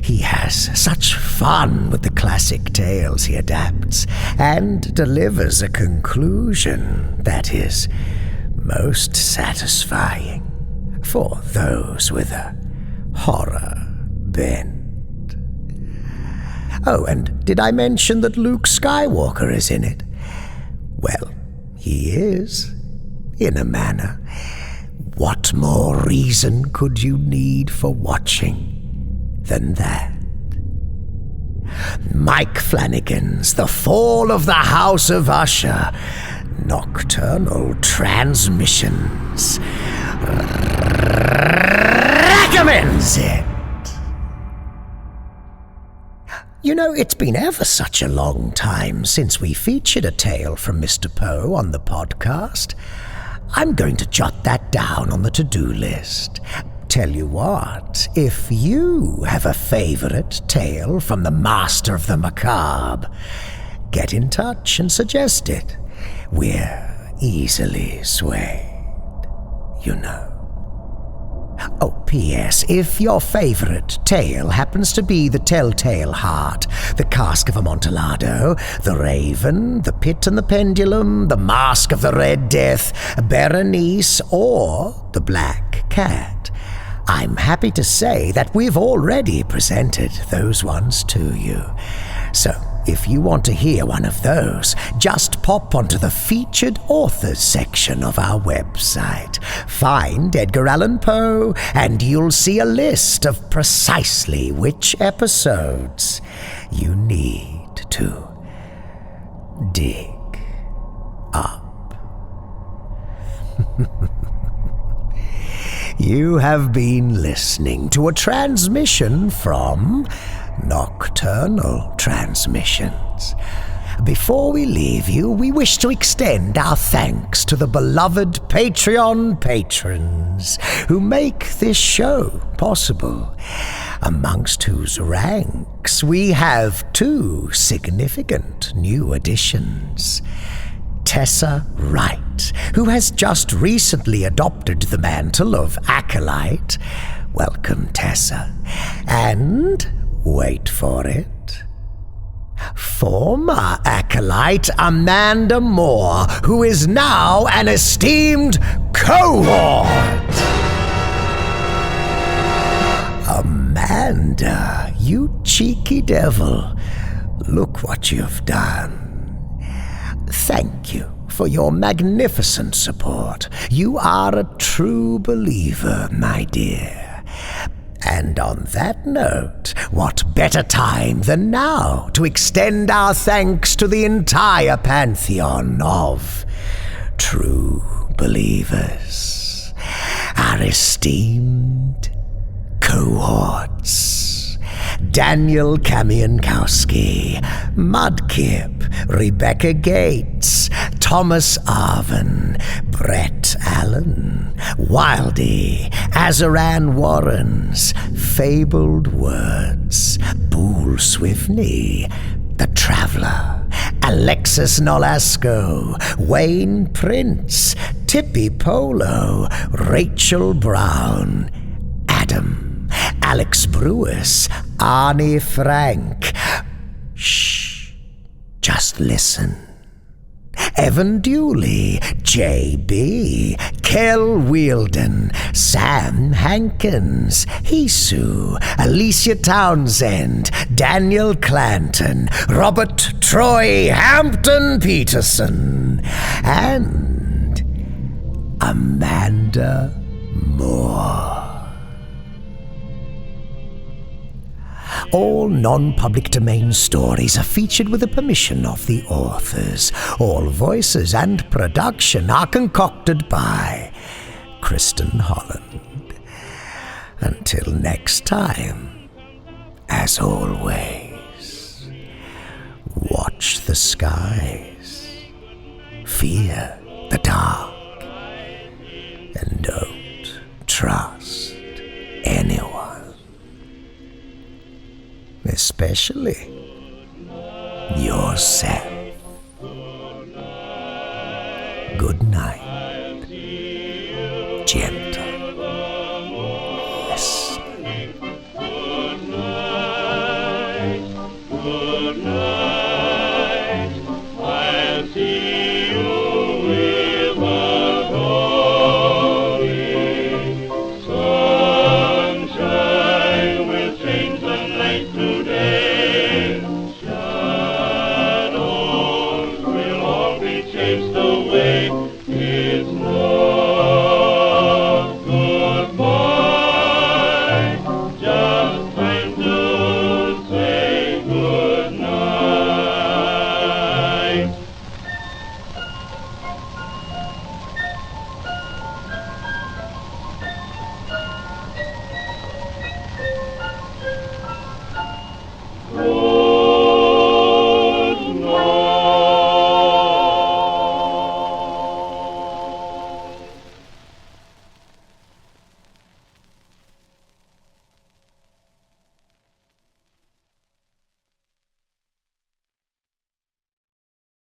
He has such fun with the classic tales he adapts, and delivers a conclusion that is most satisfying for those with a horror bent. Oh, and did I mention that Luke Skywalker is in it? Well, he is, in a manner. What more reason could you need for watching than that? Mike Flanagan's The Fall of the House of Usher, Nocturnal Transmissions, recommends it. You know, it's been ever such a long time since we featured a tale from Mr. Poe on the podcast. I'm going to jot that down on the to-do list. Tell you what, if you have a favorite tale from the master of the macabre, get in touch and suggest it. We're easily swayed, you know. Oh, P.S. If your favorite tale happens to be The Telltale Heart, The Cask of Amontillado, The Raven, The Pit and the Pendulum, The Mask of the Red Death, Berenice, or The Black Cat, I'm happy to say that we've already presented those ones to you. So, if you want to hear one of those, just pop onto the Featured Authors section of our website. Find Edgar Allan Poe, and you'll see a list of precisely which episodes you need to dig up. You have been listening to a transmission from Nocturnal Transmissions. Before we leave you, we wish to extend our thanks to the beloved Patreon patrons who make this show possible, amongst whose ranks we have two significant new additions. Tessa Wright, who has just recently adopted the mantle of Acolyte. Welcome, Tessa. And wait for it, former Acolyte Amanda Moore, who is now an esteemed cohort. Amanda, you cheeky devil, look what you've done. Thank you for your magnificent support. You are a true believer, my dear. And on that note, what better time than now to extend our thanks to the entire pantheon of true believers, our esteemed cohorts. Daniel Kamiankowski, Mudkip, Rebecca Gates, Thomas Arvin, Brett Allen, Wildy, Azaran Warrens, Fabled Words, Boole Swifney, The Traveller, Alexis Nolasco, Wayne Prince, Tippy Polo, Rachel Brown, Adam, Alex Brewis, Arnie Frank. Shh, just listen. Evan Dooley, J.B., Kel Wielden, Sam Hankins, Hisu, Alicia Townsend, Daniel Clanton, Robert Troy Hampton Peterson, and Amanda Moore. All non-public domain stories are featured with the permission of the authors. All voices and production are concocted by Kristin Holland. Until next time, as always, watch the skies, fear the dark, and don't trust anyone, especially yourself. Good night.